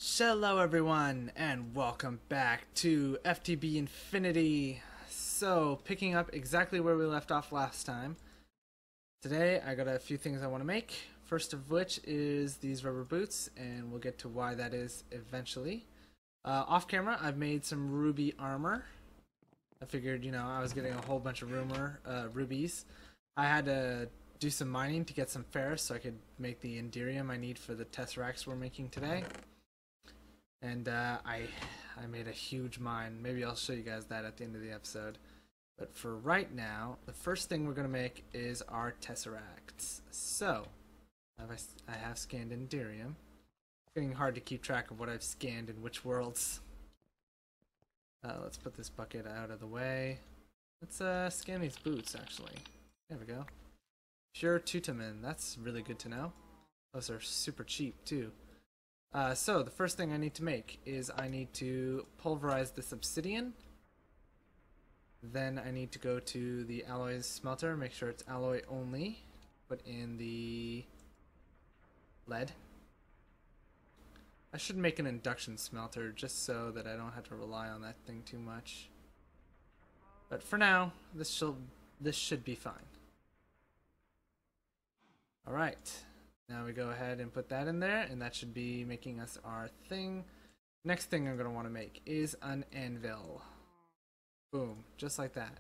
Hello everyone, and welcome back to FTB Infinity. So, picking up exactly where we left off last time. Today, I got a few things I want to make. First of which is these rubber boots, and we'll get to why that is eventually. Off camera, I've made some ruby armor. I figured, I was getting a whole bunch of rubies. I had to do some mining to get some ferrous so I could make the enderium I need for the tesseracts we're making today. And I made a huge mine. Maybe I'll show you guys that at the end of the episode. But for right now, the first thing we're going to make is our tesseracts. So, I have scanned enderium. It's getting hard to keep track of what I've scanned in which worlds. Let's put this bucket out of the way. Let's scan these boots, actually. There we go. Pure tutamen. That's really good to know. Those are super cheap, too. So the first thing I need to make is I need to pulverize this obsidian. Then I need to go to the alloys smelter, make sure it's alloy only. Put in the lead. I should make an induction smelter just so that I don't have to rely on that thing too much. But for now, this should be fine. Alright. Now we go ahead and put that in there, and that should be making us our thing. Next thing I'm going to want to make is an anvil. Boom, just like that.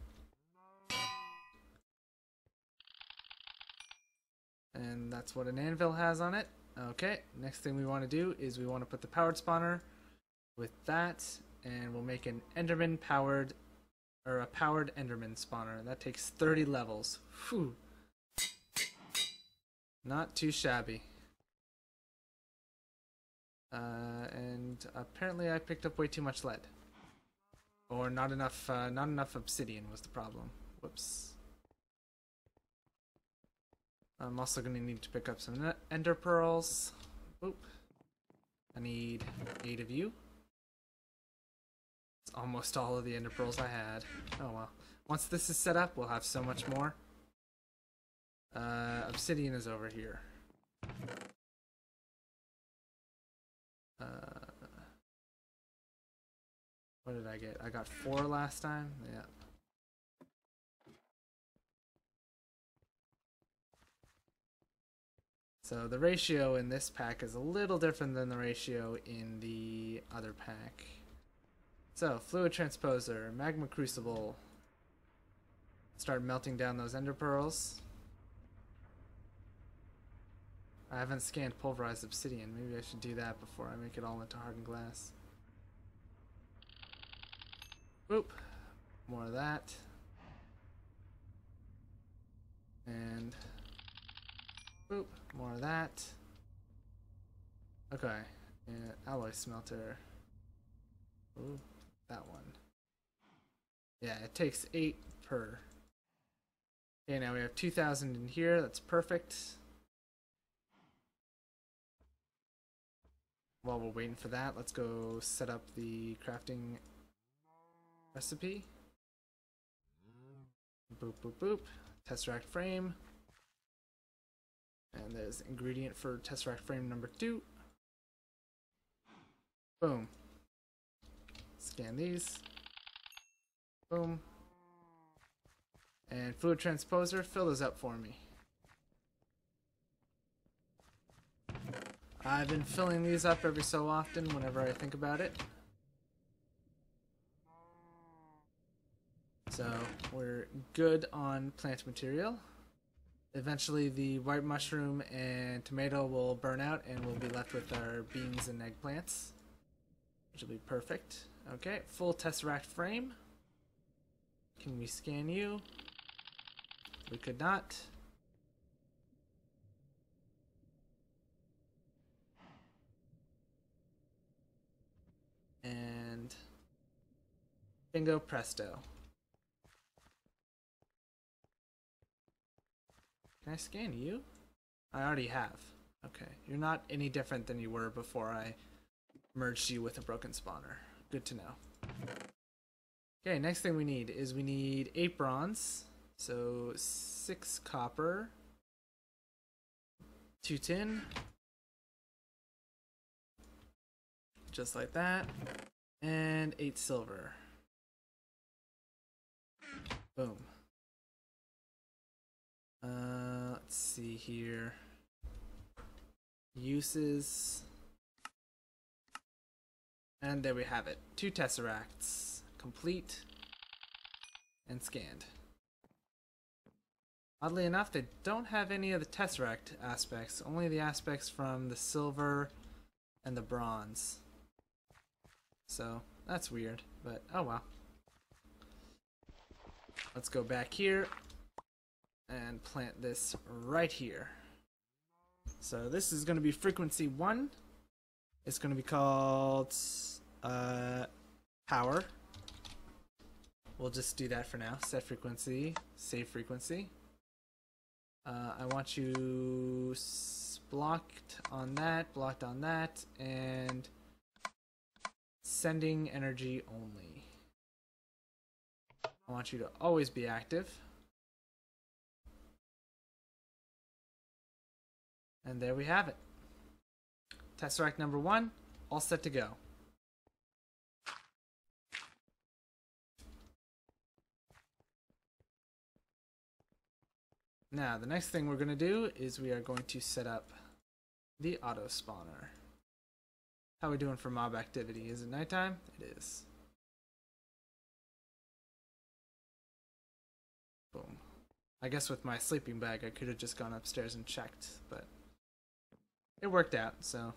And that's what an anvil has on it. Okay, next thing we want to do is we want to put the powered spawner with that, and we'll make an enderman powered, or a powered enderman spawner. That takes 30 levels. Whew. Not too shabby. And apparently I picked up way too much lead. Or not enough obsidian was the problem. Whoops. I'm also going to need to pick up some ender pearls. Oop. I need 8 of you. It's almost all of the ender pearls I had. Oh well. Once this is set up, we'll have so much more. Obsidian is over here. What did I get? I got 4 last time? Yeah. So the ratio in this pack is a little different than the ratio in the other pack. So, fluid transposer, magma crucible. Start melting down those ender pearls. I haven't scanned pulverized obsidian. Maybe I should do that before I make it all into hardened glass. Oop. More of that. And oop. More of that. Okay. And alloy smelter. Ooh. That one. Yeah, it takes 8 per. Okay, now we have 2,000 in here. That's perfect. While we're waiting for that, let's go set up the crafting recipe. Boop, boop, boop. Tesseract frame. And there's ingredient for Tesseract frame number 2. Boom. Scan these. Boom. And fluid transposer, fill those up for me. I've been filling these up every so often whenever I think about it. So we're good on plant material. Eventually the white mushroom and tomato will burn out and we'll be left with our beans and eggplants, which will be perfect. Okay, full tesseract frame. Can we scan you? We could not. And bingo presto. Can I scan you? I already have. Okay, you're not any different than you were before I merged you with a broken spawner. Good to know. Okay, next thing we need is we need 8 bronze. So 6 copper, 2 tin, just like that. And 8 silver. Boom. Let's see here. Uses. And there we have it. 2 tesseracts. Complete and scanned. Oddly enough, they don't have any of the tesseract aspects, only the aspects from the silver and the bronze. So that's weird, but oh well. Let's go back here and plant this right here. So this is going to be frequency 1. It's going to be called power. We'll just do that for now. Set frequency, save frequency. I want you blocked on that, and sending energy only. I want you to always be active. And there we have it. Tesseract number 1, all set to go. Now, the next thing we're going to do is we are going to set up the auto spawner. How are we doing for mob activity? Is it nighttime? It is. Boom. I guess with my sleeping bag I could have just gone upstairs and checked, but it worked out, so.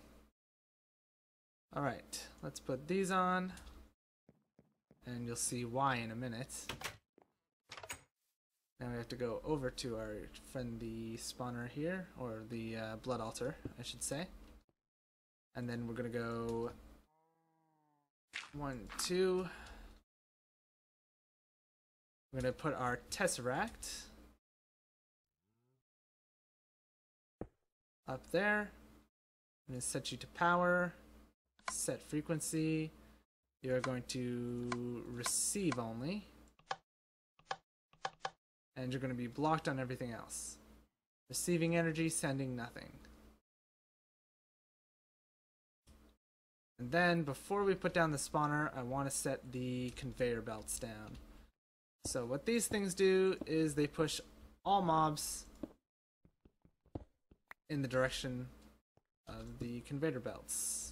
Alright, let's put these on, and you'll see why in a minute. Now we have to go over to our friendly spawner here, or the blood altar, I should say. And then we're gonna go 1, 2. We're gonna put our tesseract up there. I'm gonna set you to power, set frequency. You're going to receive only. And you're going to be blocked on everything else. Receiving energy, sending nothing. And then, before we put down the spawner, I want to set the conveyor belts down. So what these things do is they push all mobs in the direction of the conveyor belts.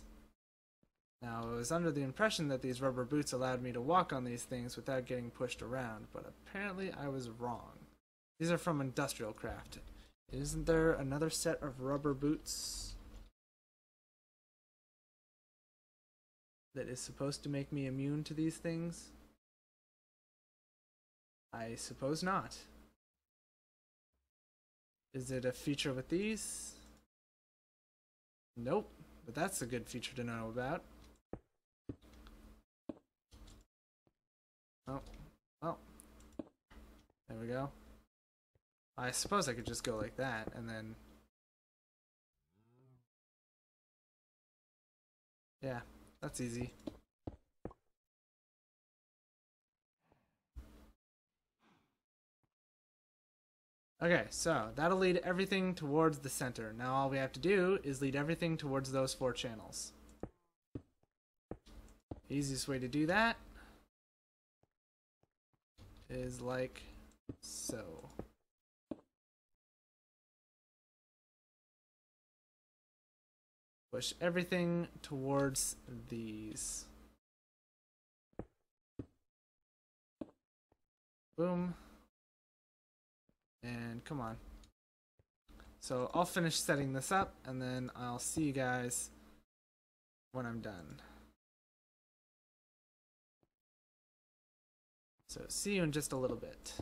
Now, I was under the impression that these rubber boots allowed me to walk on these things without getting pushed around, but apparently I was wrong. These are from Industrial Craft. Isn't there another set of rubber boots that is supposed to make me immune to these things? I suppose not. Is it a feature with these? Nope, but that's a good feature to know about. Oh, well, there we go. I suppose I could just go like that, and then... Yeah, that's easy. Okay, so that'll lead everything towards the center. Now all we have to do is lead everything towards those 4 channels. The easiest way to do that is like so. Push everything towards these. Boom. And come on. So I'll finish setting this up, and then I'll see you guys when I'm done. So see you in just a little bit.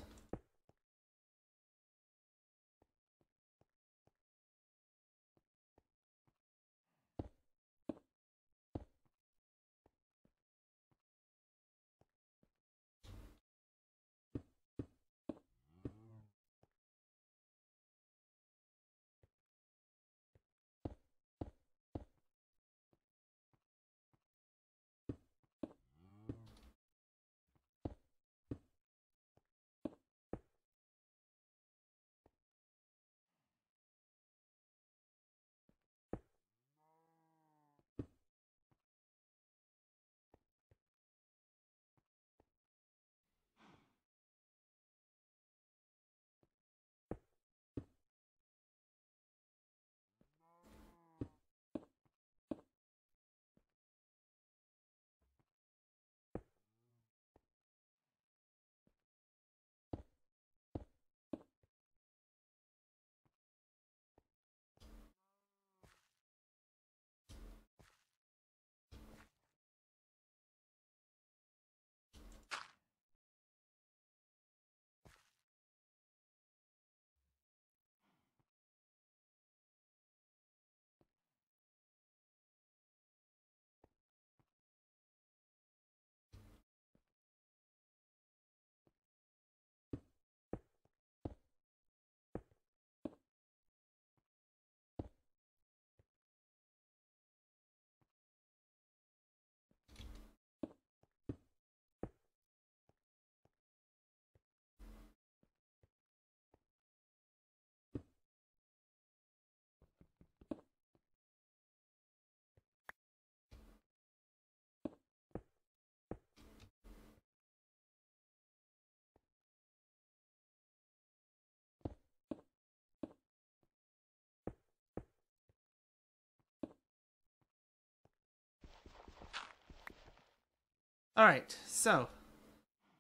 Alright, so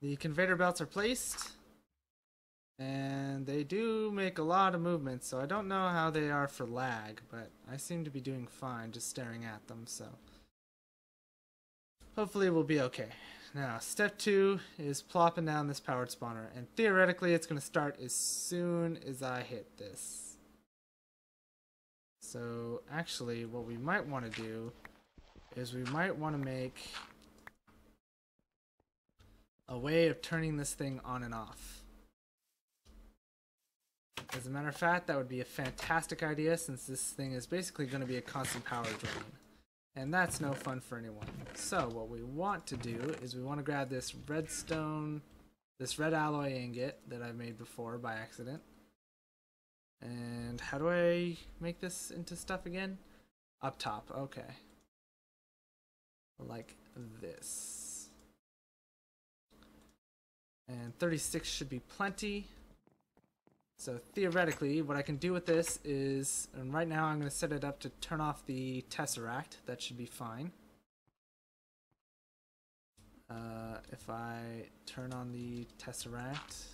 the conveyor belts are placed. And they do make a lot of movement, so I don't know how they are for lag, but I seem to be doing fine just staring at them, so hopefully we'll be okay. Now, step 2 is plopping down this powered spawner, and theoretically it's going to start as soon as I hit this. So, actually, what we might want to do is we might want to make a way of turning this thing on and off. As a matter of fact, that would be a fantastic idea since this thing is basically going to be a constant power drain. And that's no fun for anyone. So what we want to do is we want to grab this redstone, this red alloy ingot that I made before by accident. And how do I make this into stuff again? Up top, okay. Like this. And 36 should be plenty. So theoretically, what I can do with this is, and right now I'm going to set it up to turn off the Tesseract. That should be fine. If I turn on the Tesseract,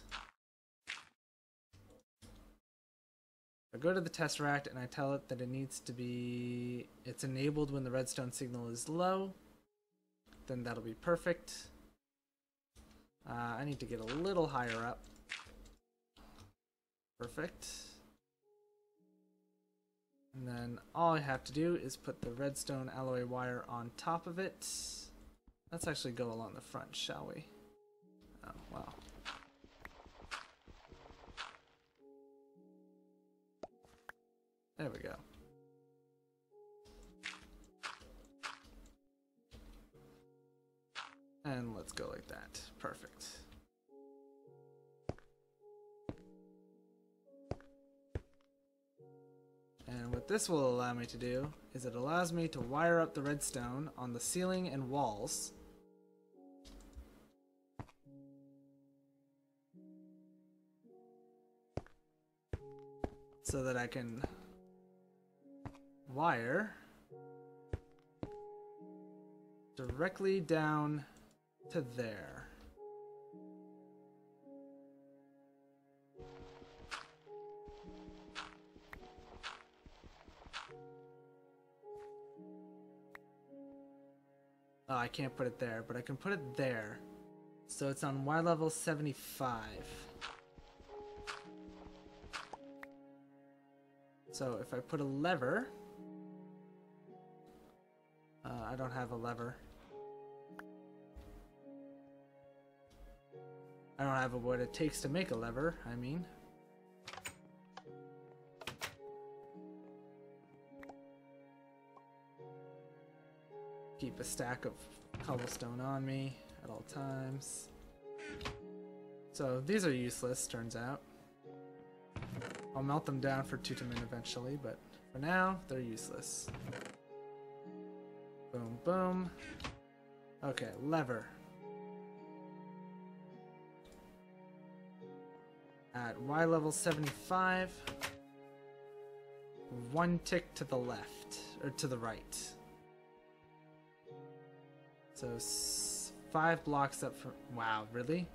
I go to the Tesseract and I tell it that it needs to be, it's enabled when the redstone signal is low, then that'll be perfect. I need to get a little higher up. Perfect. And then all I have to do is put the redstone alloy wire on top of it. Let's actually go along the front, shall we? Oh, wow. There we go. And let's go like that. Perfect. And what this will allow me to do is it allows me to wire up the redstone on the ceiling and walls. So that I can wire directly down to there. Oh, I can't put it there, but I can put it there. So it's on Y level 75. So if I put a lever, I don't have a lever. I don't have what it takes to make a lever, I mean. Keep a stack of cobblestone on me at all times. So these are useless, turns out. I'll melt them down for Tutamin eventually, but for now, they're useless. Boom, boom. Okay, lever. At Y level 75, one tick to the left, or to the right. So 5 blocks up from, wow, really?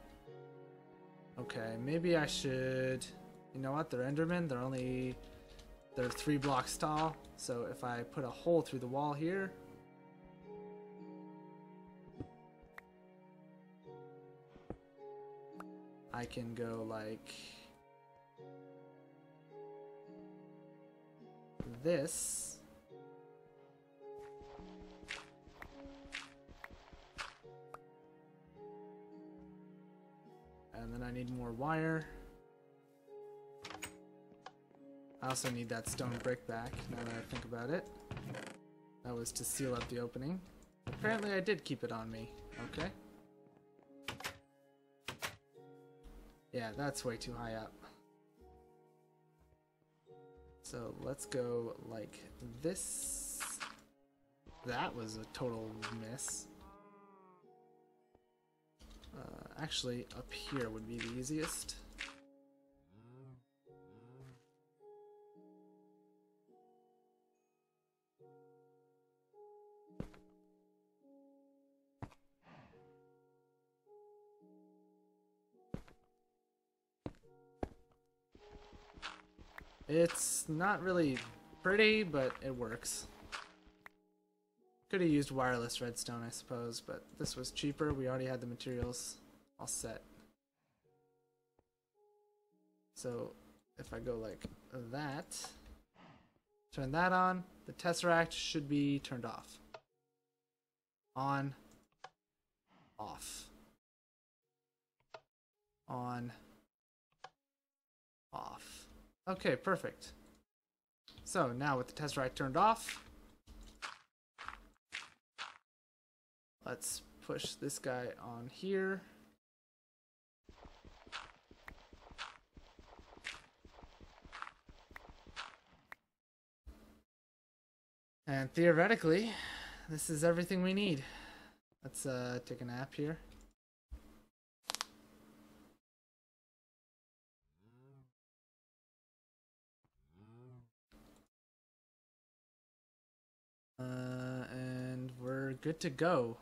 Okay, maybe I should, you know what, they're Endermen, they're 3 blocks tall, so if I put a hole through the wall here, I can go like this. And then I need more wire. I also need that stone brick back, now that I think about it. That was to seal up the opening. Apparently I did keep it on me. Okay. Yeah, that's way too high up. So let's go like this. That was a total miss. Actually, up here would be the easiest. It's not really pretty, but it works. Could have used wireless redstone, I suppose, but this was cheaper. We already had the materials all set. So if I go like that, turn that on, the Tesseract should be turned off. On, off. On, off. Okay, perfect. So now with the Tesseract turned off, let's push this guy on here. And theoretically, this is everything we need. Let's take a nap here. And we're good to go.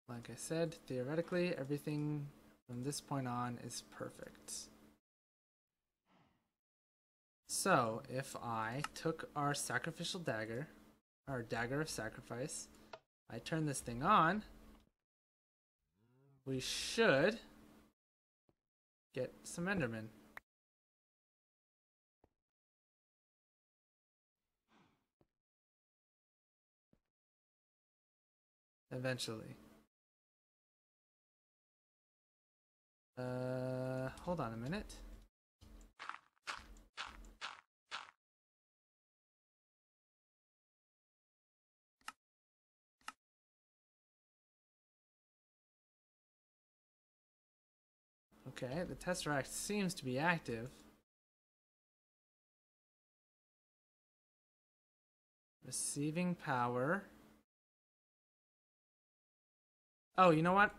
Like I said, theoretically, everything from this point on is perfect. So, if I took our sacrificial dagger, our dagger of sacrifice, I turn this thing on, we should get some Endermen. Eventually. Hold on a minute. Okay, the Tesseract seems to be active. Receiving power. Oh, you know what?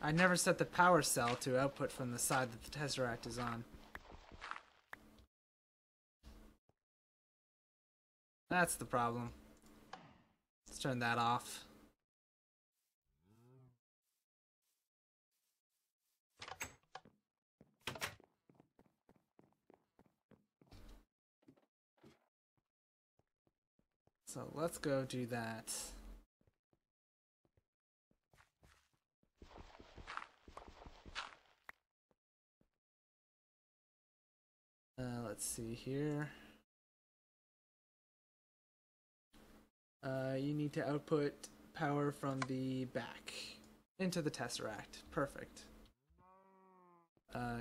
I never set the power cell to output from the side that the Tesseract is on. That's the problem. Let's turn that off. So let's go do that. Let's see here. You need to output power from the back into the Tesseract. Perfect.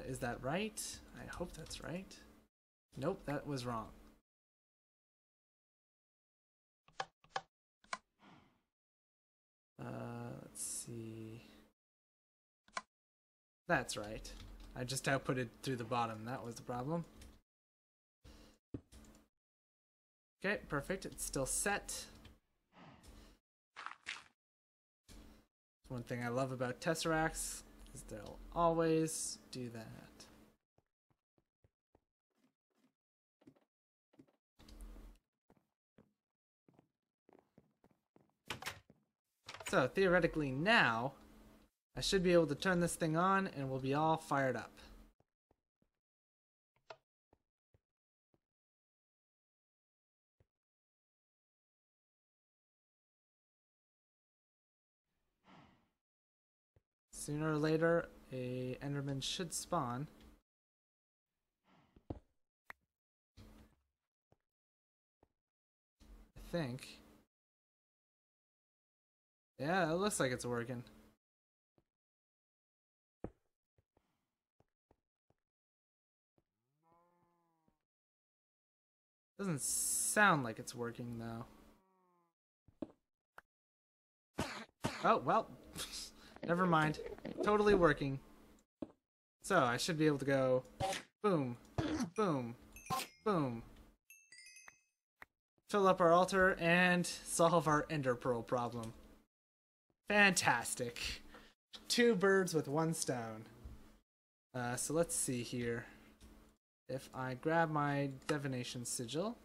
Is that right? I hope that's right. Nope, that was wrong. Let's see. That's right. I just outputted through the bottom. That was the problem. Okay, perfect. It's still set. One thing I love about Tesseracts is they'll always do that. So theoretically now, I should be able to turn this thing on and we'll be all fired up. Sooner or later, a Enderman should spawn. I think. Yeah, it looks like it's working. Doesn't sound like it's working though. Oh, well. Never mind. Totally working. So I should be able to go boom, boom, boom. Fill up our altar and solve our ender pearl problem. Fantastic. 2 birds with 1 stone. So let's see here. If I grab my divination sigil,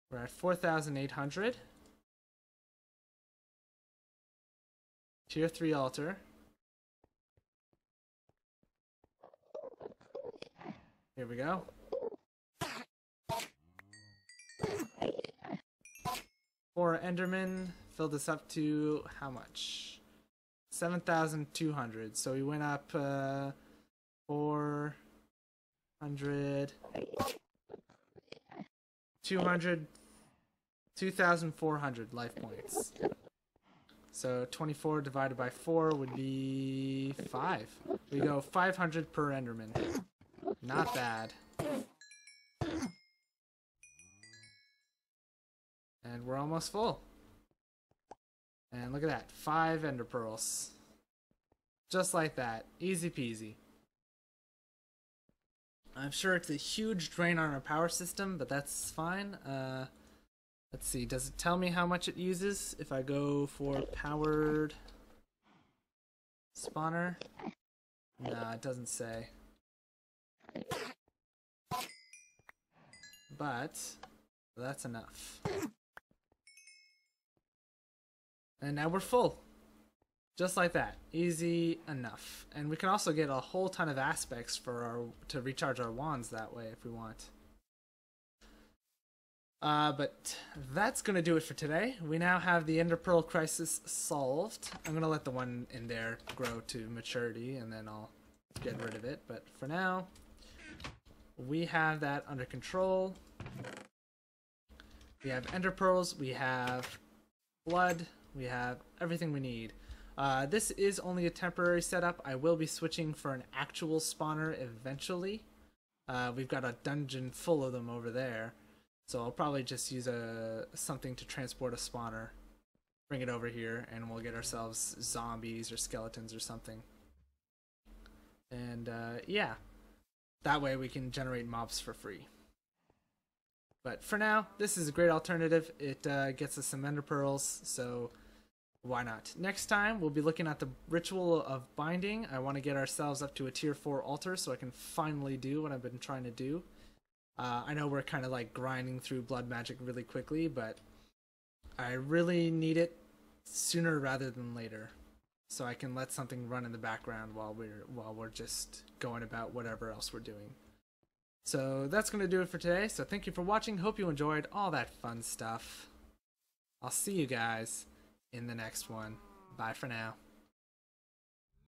we're at 4,800. Tier 3 altar. Here we go. 4 Endermen filled us up to how much? 7,200. So we went up 400, 200, 2,400 life points. So 24 divided by 4 would be 5. We go 500 per Enderman. Not bad. And we're almost full. And look at that, 5 ender pearls. Just like that, easy peasy. I'm sure it's a huge drain on our power system, but that's fine. Let's see, does it tell me how much it uses if I go for powered spawner? Nah, it doesn't say. But that's enough. And now we're full. Just like that. Easy enough. And we can also get a whole ton of aspects for to recharge our wands that way if we want. But that's going to do it for today. We now have the Ender Pearl crisis solved. I'm going to let the one in there grow to maturity and then I'll get rid of it. But for now, we have that under control. We have Ender Pearls, we have blood, we have everything we need. This is only a temporary setup. I will be switching for an actual spawner eventually. We've got a dungeon full of them over there. So I'll probably just use something to transport a spawner. Bring it over here and we'll get ourselves zombies or skeletons or something. And yeah, that way we can generate mobs for free. But for now, this is a great alternative. It gets us some ender pearls, so why not? Next time, we'll be looking at the ritual of binding. I want to get ourselves up to a tier 4 altar so I can finally do what I've been trying to do. I know we're kind of like grinding through blood magic really quickly, but I really need it sooner rather than later, so I can let something run in the background while we're just going about whatever else we're doing. So that's going to do it for today. So thank you for watching. Hope you enjoyed all that fun stuff. I'll see you guys in the next one. Bye for now.